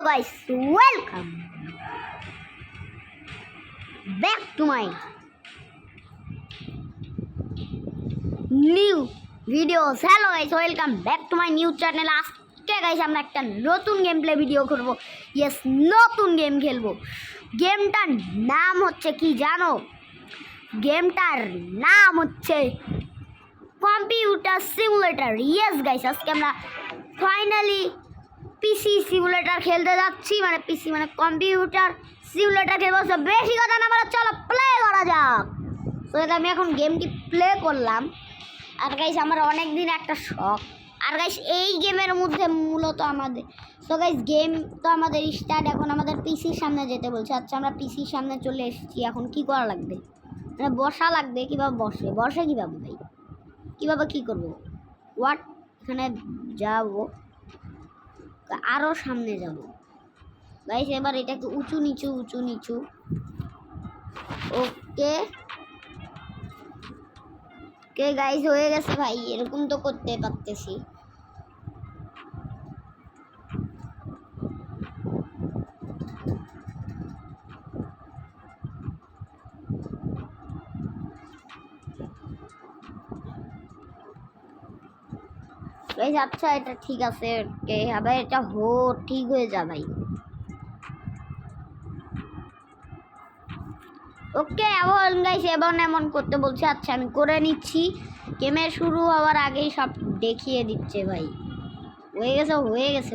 Guys, welcome back to my new videos. Hello guys, welcome back to my new channel. আজকে guys আমরা একটা নতুন game play video করব। Yes, নতুন game খেলবো। গেমটার নাম হচ্ছে কি জানো? গেমটার নাম হচ্ছে কম্পিউটার সিমুলেটর। ইয়েস গাইস, আজকে আমরা ফাইনালি পিসি সিমুলেটর খেলতে যাচ্ছি, মানে পিসি মানে কম্পিউটার সিমুলেটর খেলবো। তো বেশি কথা না বলে চলো প্লে করা যাক। তো আমি এখন গেমটি প্লে করলাম। আর গাইস আমার অনেক দিন একটা শখ। আর গাইস এই গেমের মধ্যে মূলত আমাদের গেম তো আমাদের স্টার্ট। এখন আমাদের পিসির সামনে যেতে বলছে। আচ্ছা, আমরা পিসির সামনে চলে এসেছি। এখন কি করা লাগবে? মানে বসা লাগবে। কীভাবে বসে কীভাবে ভাই? কীভাবে কী করবো? হোয়াট? এখানে যাবো, আরও সামনে যাব গাইস। এবার এটাকে উঁচু নিচু। ওকে কে গাইস, হয়ে গেছে ভাই। এরকম তো করতে পারতেছি। গাইস আচ্ছা, এটা ঠিক আছে। ওকে আবার এটা ঠিক হয়ে যা ভাই। ওকে এখন গাইস এমন করতে বলছে। আচ্ছা আমি করে নিচ্ছি। গেমের শুরু হওয়ার আগেই সব দেখিয়ে দিচ্ছে ভাই। হয়ে গেছে।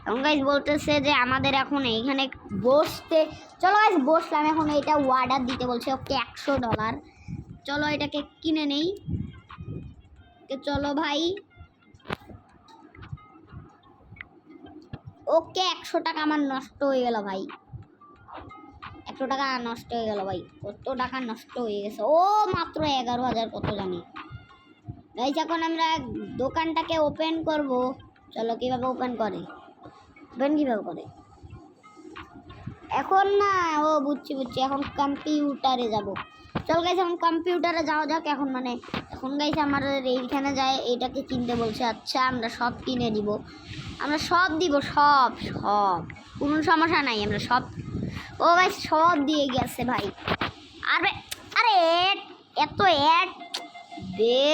এখন গাইস বলতেছে যে আমাদের এখন এইখানে বসতে। চলো গাইস বসলাম। এখন এটা অর্ডার দিতে বলছে। ওকে $100। চলো এটাকে কিনে নেই। চলো ভাই। ওকে 100 টাকা আমার নষ্ট হয়ে গেল ভাই। 100 টাকা নষ্ট হয়ে গেল ভাই। কত টাকা নষ্ট হয়ে গেছে? ও মাত্র 11,000 কত জানি গাইস। এখন আমরা দোকানটাকে ওপেন করব। চলো কিভাবে ওপেন করে? এখন না, ও বুঝছি। এখন কম্পিউটারে যাব। চল গাইস এখন কম্পিউটারে যাওয়া যাক। এখন গাইস আমাদের এইখানে যায় এটাকে কিনতে বলছে। আচ্ছা আমরা সব কিনে দিব। আমরা সব দিব, সব কোনো সমস্যা নাই। আমরা সব, ও গাইস সব দিয়ে গেছে ভাই। আরে এত অ্যাড দে।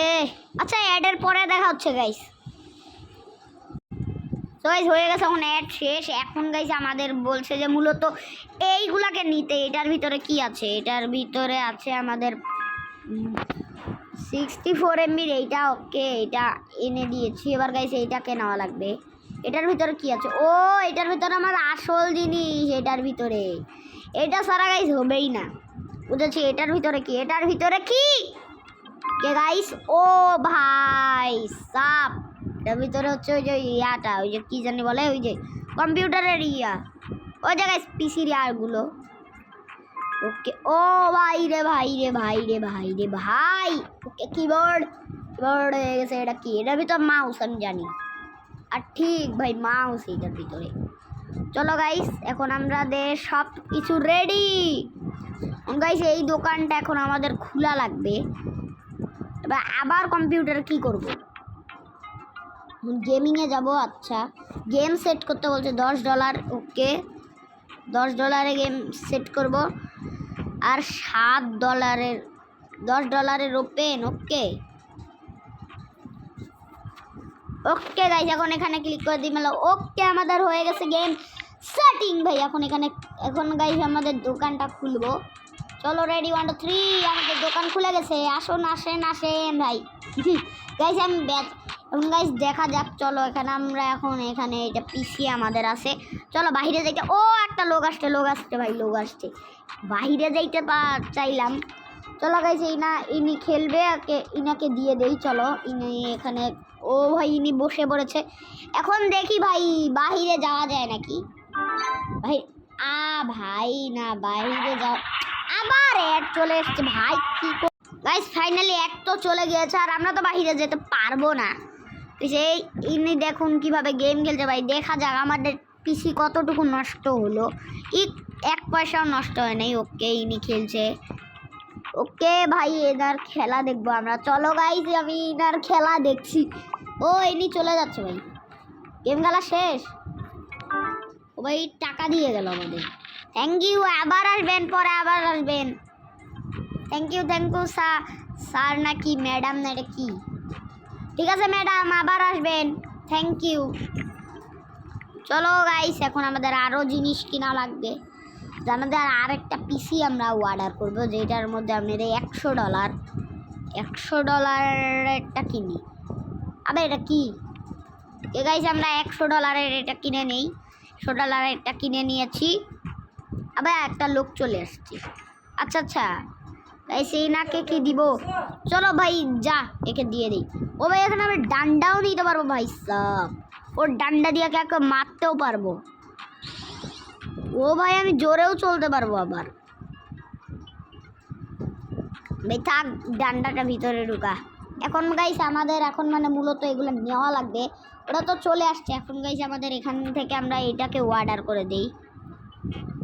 আচ্ছা অ্যাডের পরে দেখা হচ্ছে গাইস। তো গাইস হয়ে গেছে। এখন অ্যাড শেষ। এখন গাইস আমাদের বলছে যে মূলত এইগুলাকে নিতে। এটার ভিতরে কি আছে? এটার ভিতরে আছে আমাদের 64 MB এইটা। ওকে এটা এনে দিয়েছি। এবার গাইস এইটাকে নেওয়া লাগবে। এটার ভিতরে কি আছে? ও এটার ভিতরে আমার আসল জিনিস। এটার ভিতরে এটা সারা গাইস হবেই না, বুঝেছি। এটার ভিতরে কি কে গাইস? ও ভাই সাপ। এটার ভিতরে হচ্ছে ওই যে ইয়াটা, ওই যে কি জানি বলে, ওই যে কম্পিউটারের ইয়া, ওই যে গাইস পিসির ইয়ারগুলো। ওকে ও ভাই রে ভাই। ওকে কিবোর্ড হয়ে গেছে। এটা কি? এটার ভিতর মাউস আমি জানি। আর ঠিক ভাই মাউস এটার ভিতরে। চলো গাইস এখন আমাদের সব কিছু রেডি। গাইস এই দোকানটা এখন আমাদের খোলা লাগবে। এবার আবার কম্পিউটার কি করব? গেমিংয়ে যাব। আচ্ছা গেম সেট করতে বলছে $10। ওকে $10 গেম সেট করব। আর $7 $10 ওপেন। ওকে গাইস এখন এখানে ক্লিক করে দিই। ওকে আমাদের হয়ে গেছে গেম সেটিং ভাই। এখন গাইস আমাদের দোকানটা খুলবো। চলো রেডি 1 2 3। আমাদের দোকান খুলে গেছে। আসেন ভাই। গাইস আমি এখন গাইস দেখা যাক। চলো আমরা এখানে এটা পিসি আমাদের আছে। চলো বাইরে যাইতে। ও একটা লোক আসছে ভাই। বাইরে যাইতে চাইলাম। চলো গাইস ইনি খেলবে। ইনাকে দিয়ে দেই। চলো ইনি এখানে, ও ভাই ইনি বসে পড়েছে। এখন দেখি ভাই বাহিরে যাওয়া যায় নাকি ভাই। ভাই না বাইরে যাও। আবার অ্যাড চলে এসছে ভাই। কি গাইস ফাইনালি অ্যাড তো চলে গিয়েছে। আর আমরা তো বাইরে যেতে পারবো না। সেই ইনি দেখুন কিভাবে গেম খেলছে ভাই। দেখা যাক আমাদের পিসি কতটুকু নষ্ট হলো। 1 পয়সাও নষ্ট হয় নাই। ওকে ইনি খেলছে। ওকে ভাই এনার খেলা দেখবো আমরা। চলো গাইস আমি এনার খেলা দেখছি। ও ইনি চলে যাচ্ছে ভাই। গেম খেলা শেষ। ও ভাই টাকা দিয়ে গেল আমাদের। থ্যাংক ইউ, আবার আসবেন, পরে আবার আসবেন। Thank you sir. স্যার নাকি ম্যাডাম না, এটা কি? ঠিক আছে ম্যাডাম, আবার আসবেন। Thank you. চলো গাইস, এখন আমাদের আরও জিনিস কিনা লাগবে। আমাদের আরেকটা পিসি আমরা অর্ডার করবো, যেটার মধ্যে আমাদের $100 কিনি। আবে এটা কি? গাইস আমরা $100 এটা কিনে নেই। $100 এটা কিনে নিয়েছি। আবার একটা লোক চলে আসছে। আচ্ছা আচ্ছা গাইস, এই নাকে কি দিব? চলো ভাই যা, একে দিয়ে দিই। ও ভাই এখানে আমি ডান্ডাও নিতে পারবো ভাই সব। ওর ডান্ডা দিয়ে কাকে মারতেও পারবো। ও ভাই আমি জোরেও চলতে পারবো আবার। ভাই থাক, ডান্ডাটা ভিতরে ঢুকা। এখন গাইস আমাদের এখন মানে মূলত এগুলো নেওয়া লাগবে। ওরা তো চলে আসছে। এখন গাইস আমাদের এখান থেকে আমরা এটাকে অর্ডার করে দেই।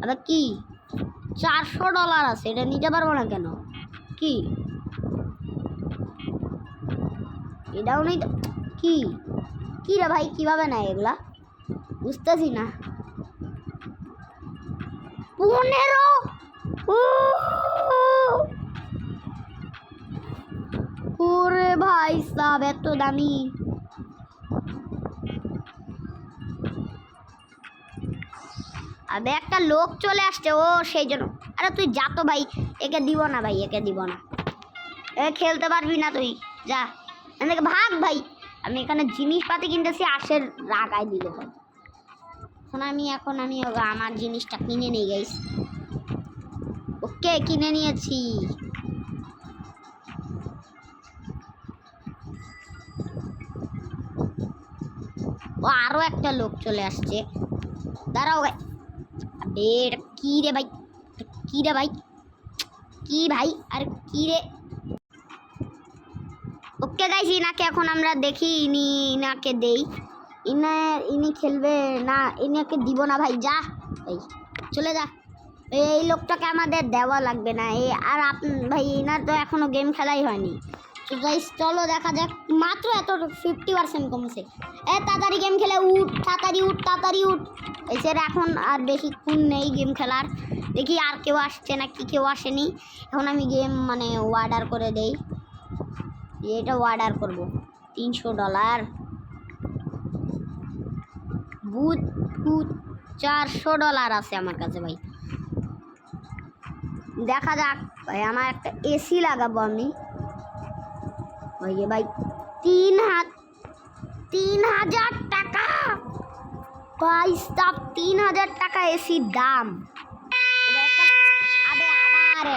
আবার কি $400 আছে, এটা নিতে পারবো না কেন? কি এটাও নিতে? কি কি রে ভাই, কিভাবে নেয় এগুলা বুঝতেছি না। 15 ওরে ভাই সাব, এত দামি। আবে একটা লোক চলে আসছে, ও সেই জন্য। আরে তুই যা তো ভাই, একে দিব না ভাই, একে দিব না। এ খেলতে পারবি না তুই, যা এখান থেকে ভাগ ভাই। আমি এখানে জিনিসপাতি কিনতেছি, আশের রাগায় দিল ভাই। এখন আমি আমার জিনিসটা কিনে নিয়ে গাইস। ওকে কিনে নিয়েছি। ও আরো একটা লোক চলে আসছে, দাঁড়াও ভাই। আবে এটা কি রে ভাই, কি রে ভাই, কি ভাই, আর কি রে? ওকে গাইস, ইনাকে এখন আমরা দেখি, ইনাকে দেই। ইনি খেলবে না, ইনাকে দিব না ভাই, যা ভাই চলে যা। এই লোকটাকে আমাদের দেওয়া লাগবে না। আর ভাই ইনার তো এখনো গেম খেলাই হয়নি। তো গাইস চলো দেখা যাক। মাত্র এত 50% কমছে। তাড়াতাড়ি গেম খেলে উঠ, তাড়াতাড়ি উঠ, তাড়াতাড়ি উঠ। এছাড়া এখন আর বেশিক্ষণ নেই গেম খেলার। দেখি আর কেউ আসছে নাকি, কেউ আসেনি। এখন আমি গেম মানে অর্ডার করে দেই। এটা অর্ডার করবো $300। বুট $400 আছে আমার কাছে ভাই। দেখা যাক ভাই, আমার একটা এসি লাগাবো আমি ভাই। 3000 টাকা ভাই সাব, 3000 টাকা এসির দাম। আবে আবার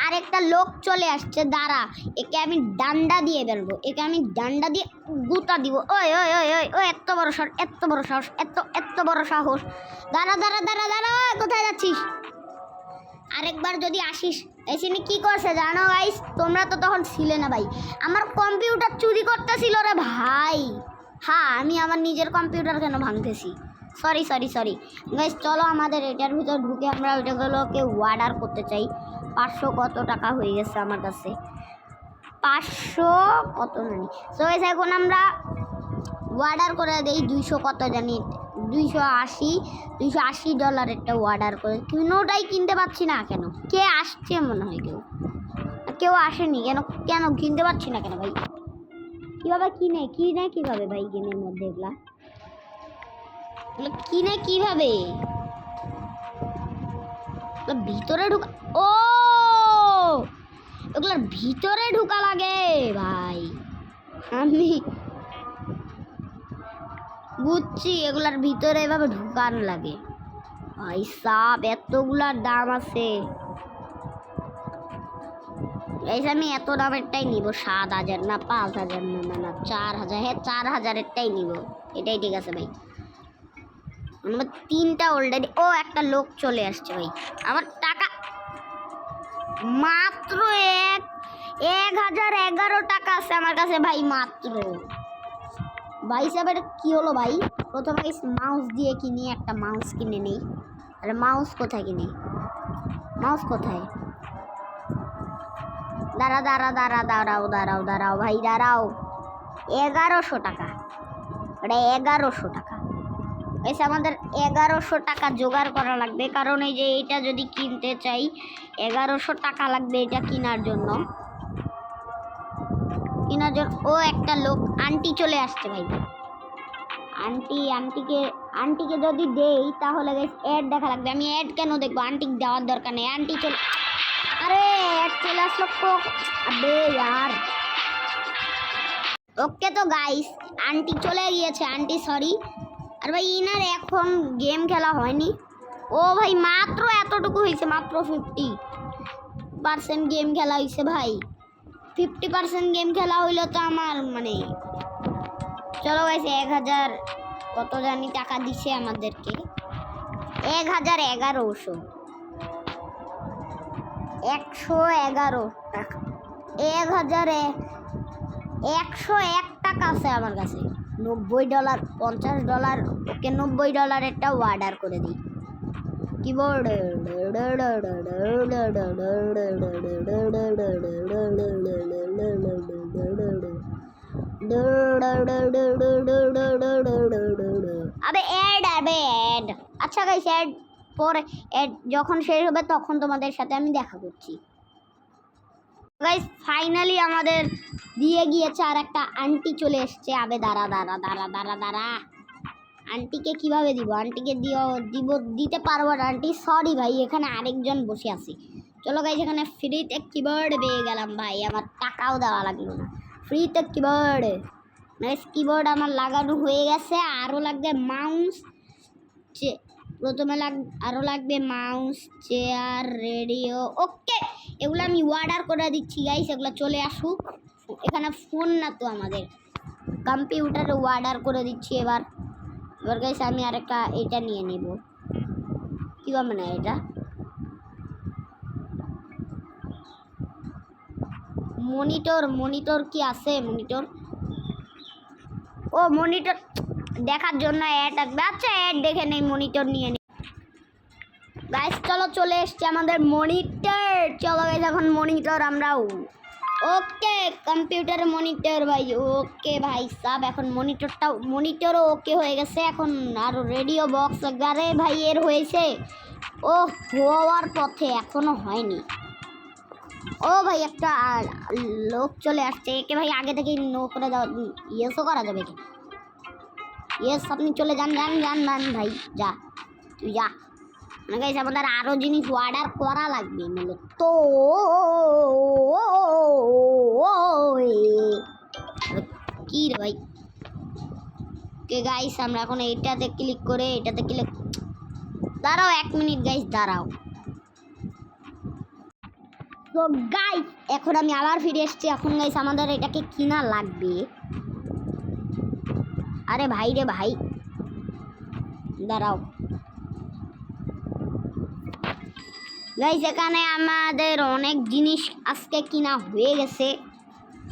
আরেকটা লোক চলে আসছে, দাঁড়া একে আমি ডান্ডা দিয়ে বেরবো। একে আমি ডান্ডা দিয়ে গুতা দিব। ওই ওই ওই ওই ওই এত বড় সাহস, এত বড় সাহস, এত বড় সাহস। দাঁড়া দাঁড়া দাঁড়া দাঁড়া, কোথায় যাচ্ছিস? আরেকবার যদি আসিস। এসিনি কি করছে জানো গাইস? তোমরা তো তখন ছিলে না ভাই। আমার কম্পিউটার চুরি করতেছিল রে ভাই। হ্যাঁ, আমি আমার নিজের কম্পিউটার কেন ভাঙতেছি? সরি গাইস, চলো আমাদের এটার ভিতর ঢুকে আমরা ওইটাগুলোকে অর্ডার করতে চাই। 500 কত টাকা হয়ে গেছে আমার কাছে, 500 কত জানি। সো গাইস এখন আমরা অর্ডার করে দেই 200 কত জানি, $280 অর্ডার করে। কোনোটাই কিনতে পারছি না কেন? কে আসছে মনে হয়, কেউ আসেনি কেন? কিনতে পারছি না কেন ভাই? কিভাবে কিনে কিভাবে ভাই গেমের মধ্যে এগুলো কিনে কিভাবে? ভিতরে ঢুকা? ও এগুলোর ভিতরে ঢুকা লাগে ভাই। আমি বুঝছি, এগুলার ভিতরে এভাবে ঢুকান লাগে ভাই সাব। এতগুলার দাম আছে। আমি এত দামেরটাই নিব। 7000 না 5000 না 4000। হ্যাঁ 4000-এরটাই নিব। এটাই ঠিক আছে ভাই। আমার 3টা অলরেডি। ও একটা লোক চলে আসছে ভাই। আমার টাকা মাত্র 1011 টাকা আছে আমার কাছে ভাই, মাত্র। ভাই সাহেবের কি হলো ভাই? প্রথমে মাউস দিয়ে কিনি, একটা মাউস কিনে নেই। আরে মাউস কোথায় কিনি? মাউস কোথায়? দাঁড়াও ভাই, দাঁড়াও। 1100 টাকা। ওটা 1100 টাকা। গাইস আমাদের 1100 টাকা জোগাড় করা লাগবে, কারণ এই যে এটা যদি কিনতে চাই 1100 টাকা লাগবে এটা কেনার জন্য। ও একটা লোক আন্টি চলে আসছে ভাই। আন্টিকে যদি দেই তাহলে গাইস অ্যাড দেখা লাগবে। আমি অ্যাড কেন দেখবো? আন্টিকে দেওয়ার দরকার নেই। আন্টি চলে, আরে অ্যাড চলে আসলো। আবে यार। ওকে তো গাইস আন্টি চলে গিয়েছে। Aunty sorry. আর ভাই ইনার এখন গেম খেলা হয়নি। ও ভাই মাত্র এতটুকু হয়েছে, মাত্র 50% গেম খেলা হয়েছে ভাই। 50% গেম খেলা হইলো তো আমার মানে চলো গাইস 1000 কত জানি টাকা দিছে আমাদেরকে, 1100 111 টাকা, 101 টাকা আছে আমার কাছে। $90 $50। ওকে $90 অর্ডার করে দিই। কিবোর্ড আবে অ্যাড। আচ্ছা গাইস অ্যাড পরে, অ্যাড যখন শেষ হবে তখন তোমাদের সাথে আমি দেখা করছি। গাইস ফাইনালি আমাদের দিয়ে গিয়েছে আর একটা আন্টি চলে এসছে। আবে দাঁড়া। আন্টিকে কিভাবে দিব? আন্টিকে দিতে পারবো না আন্টি, সরি ভাই। এখানে আরেকজন বসে আছে। চলো গাইস এখানে ফ্রিতে কিবোর্ড পেয়ে গেলাম ভাই, আমার টাকাও দেওয়া লাগলো না। ফ্রিতে কিবোর্ড আমার লাগানো হয়ে গেছে। আরও লাগবে মাউস, প্রথমে আরও লাগবে মাউস, চেয়ার, রেডিও। ওকে এগুলো আমি অর্ডার করে দিচ্ছি গাইস, এগুলো চলে আসুক। এখানে ফোন না তো আমাদের কম্পিউটারে অর্ডার করে দিচ্ছি। এবার গাইস আমি আরেকটা এটা নিয়ে নিব। কি হবে না এটা? মনিটর কি আছে? মনিটর দেখার জন্য অ্যাড আসবে। আচ্ছা অ্যাড দেখে নেই, মনিটর নিয়ে নিই গাইস। চলে এসছে আমাদের মনিটর। চলো গাইস এখন মনিটর আমরাও। ওকে কম্পিউটার মনিটর ভাই। ওকে ভাই সাব এখন মনিটরও ওকে হয়ে গেছে। এখন আরও রেডিও বক্স লাগবে। আরে ভাই এর হয়েছে, ও হওয়ার পথে, এখনো হয়নি। ও ভাই একটা লোক চলে আসছে। একে ভাই আগে থেকে নো করে দাও। ইয়েসও করা যাবে কি? ইয়েস আপনি চলে যান ভাই, যা তুই যা। মানে গাইস আমাদের আরও জিনিস অর্ডার করা লাগবে মূলত। কি রে ভাই? কে গাইস আমরা এখন এটাতে ক্লিক করে দাঁড়াও 1 মিনিট গাইস দাঁড়াও। তো গাইস এখন আমি আবার ফিরে এসেছি। এখন গাইস আমাদের এটাকে কিনা লাগবে। আরে ভাই রে ভাই দাঁড়াও গাইস, এখানে আমাদের অনেক জিনিস আজকে কিনা হয়ে গেছে।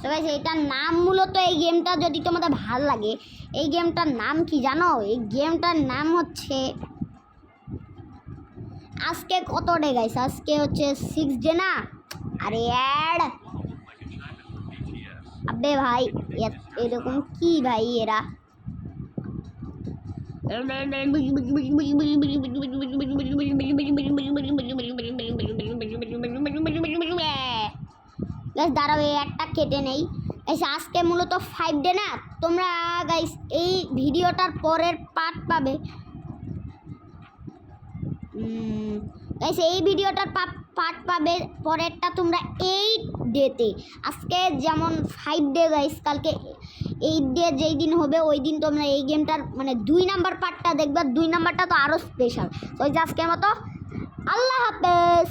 তো গাইস এটার নাম মূলত, এই গেমটা যদি তোমাদের ভালো লাগে, এই গেমটার নাম কি জানো? এই গেমটার নাম হচ্ছে, আজকে কত ডে গাইস? আজকে হচ্ছে 6 ডে না? আরে অ্যাড আবে ভাই এরকম কি ভাই এরা? গাইস দাঁড়াও একটা কেটে নেই। গাইস আজকে মূলত 5 ডে না? তোমরা গাইস এই ভিডিওটার পরের পার্ট পাবে। গাইস এই ভিডিওটার পার্ট পাবে পরেরটা তোমরা 8 ডেতে। আজকে যেমন 5 ডে গাইস, কালকে 8 ডে যেই দিন হবে ওই দিন তোমরা এই গেমটার মানে 2 নাম্বার পার্টটা দেখবে। 2 নাম্বারটা তো আরও স্পেশাল। তো আজকের মতো আল্লাহ হাফেজ।